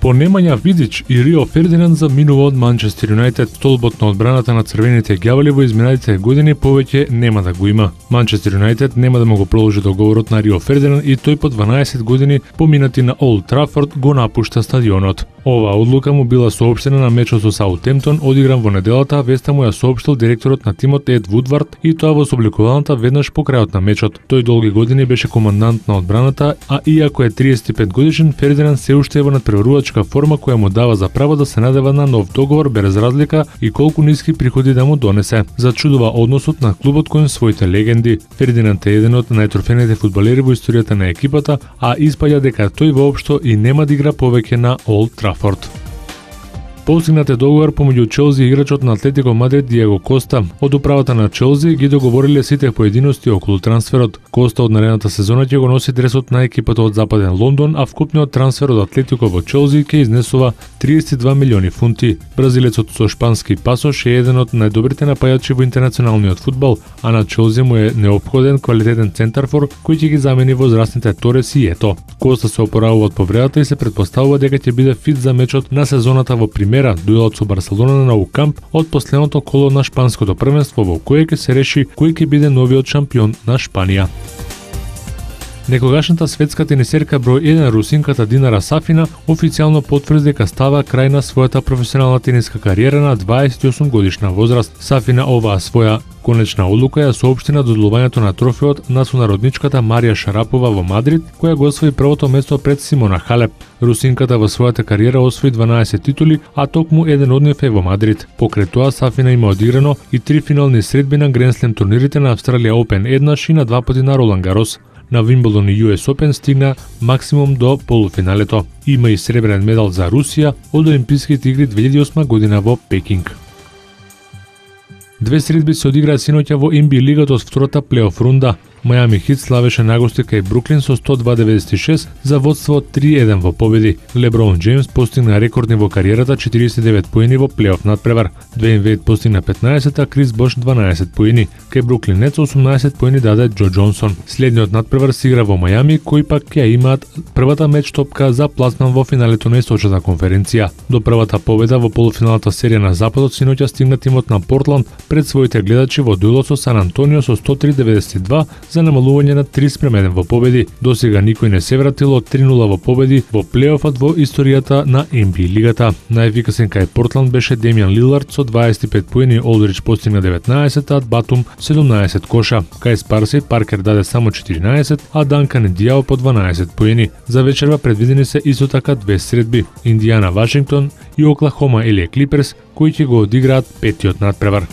По Немања Видич и Рио Фердинанд заминува од Манчестер Юнайтед. Столбот на одбраната на црвените ѓаволи во изминатите години повеќе нема да го има. Манчестер Юнайтед нема да му го продолжи договорот на Рио Фердинанд и тој по 12 години поминати на Олд Трафорд го напушта стадионот. Оваа одлука му била соопштена на мечот со Саутемптон, одигран во неделата, веста му ја соопштил директорот на тимот Ед Вудвард и тоа во собликуваната веднаш по крајот на мечот. Тој долги години беше командант на одбраната, а иако е 35 годишен, Фердинанд се уште е во надпреварувачка форма која му дава за право да се надева на нов договор без разлика и колку ниски приходи да му донесе. Зачудува односот на клубот кон своите легенди. Фердинанд е еден од најтрофените фудбалери во историјата на екипата, а испаѓа дека тој воопшто и нема да игра повеќе на Олд Трафорд. Постигнат е договор помеѓу Челси и играчот на Атлетико Мадрид Диего Коста. Од управата на Челси ги договориле сите поединости околу трансферот. Коста од наредната сезона ќе го носи дресот на екипата од Западен Лондон, а вкупниот трансфер од Атлетико во Челси ќе изнесува 32 милиони фунти. Бразилецот со шпански пасош е еден од најдобрите напајачи во интернационалниот фудбал, а на Челси му е неопходен квалитетен центарфор кој ќе ги замени возрастните Торес и Ето. Коста се опоравува од повредата и се претпоставува дека ќе биде фит за мечот на сезоната во Примера, дуелот со Барселона на Nou Camp од последното коло на шпанското првенство во кое ќе се реши кој ќе биде новиот шампион на Шпанија. Некогашната светска тенисерка број 1 русинката Динара Сафина официјално потврди дека става крај на својата професионална тениска кариера на 28 годишна возраст. Сафина оваа своја конечна одлука ја соопшти на доделувањето на трофеот на сонародничката Марија Шарапова во Мадрид, која го освои првото место пред Симона Халеп. Русинката во својата кариера освои 12 титули, а токму еден од нив е во Мадрид. Покрај тоа Сафина има одиграно и 3 финални средби на Гранд Слем турнирите на Австралија Опен еднаш и на 2 пати на Ролан Гарос. На Вимблдон и US Open стигна максимум до полуфиналето. Има и сребрен медал за Русија од Олимписките игри 2008 година во Пекинг. Две средби се одиграа синоќа во NBA лигата од втората плейоф рунда. Мајами Хит славеше нагости кај Бруклин со 102-96 за водство 3-1 во победи. Леброн Джеймс постигна рекордни во кариерата 49 поени во плейоф надпревар. Двејн Вейд постигна 15, а Крис Бош 12 поени. Кај Бруклин Нетс 18 поени даде Џо Џонсон. Следниот надпревар се игра во Мајами, кои пак ќе имаат првата меч топка за пласман во финалето на источната конференција. До првата победа во полуфиналната серија на Западот синоќа стигна тимот на Портланд пред своите гледачи во дуелот со Сан Антонио со 103-92 за намалување на 3:1 во победи. Досега никој не се вратил од 3-0 во победи во плейофот во историјата на NBA лигата. Најефикасен кај Портланд беше Демијан Лилард со 25 поени, Олдрич постигна 19, а Батум 17 коша. Кај Спарси Паркер даде само 14, а Данкан Дијао по 12 поени. За вечерва предвидени се исто така две средби: Индијана Вашингтон и Оклахома LA Клиперс, кои ќе го одиграат петиот надпревар.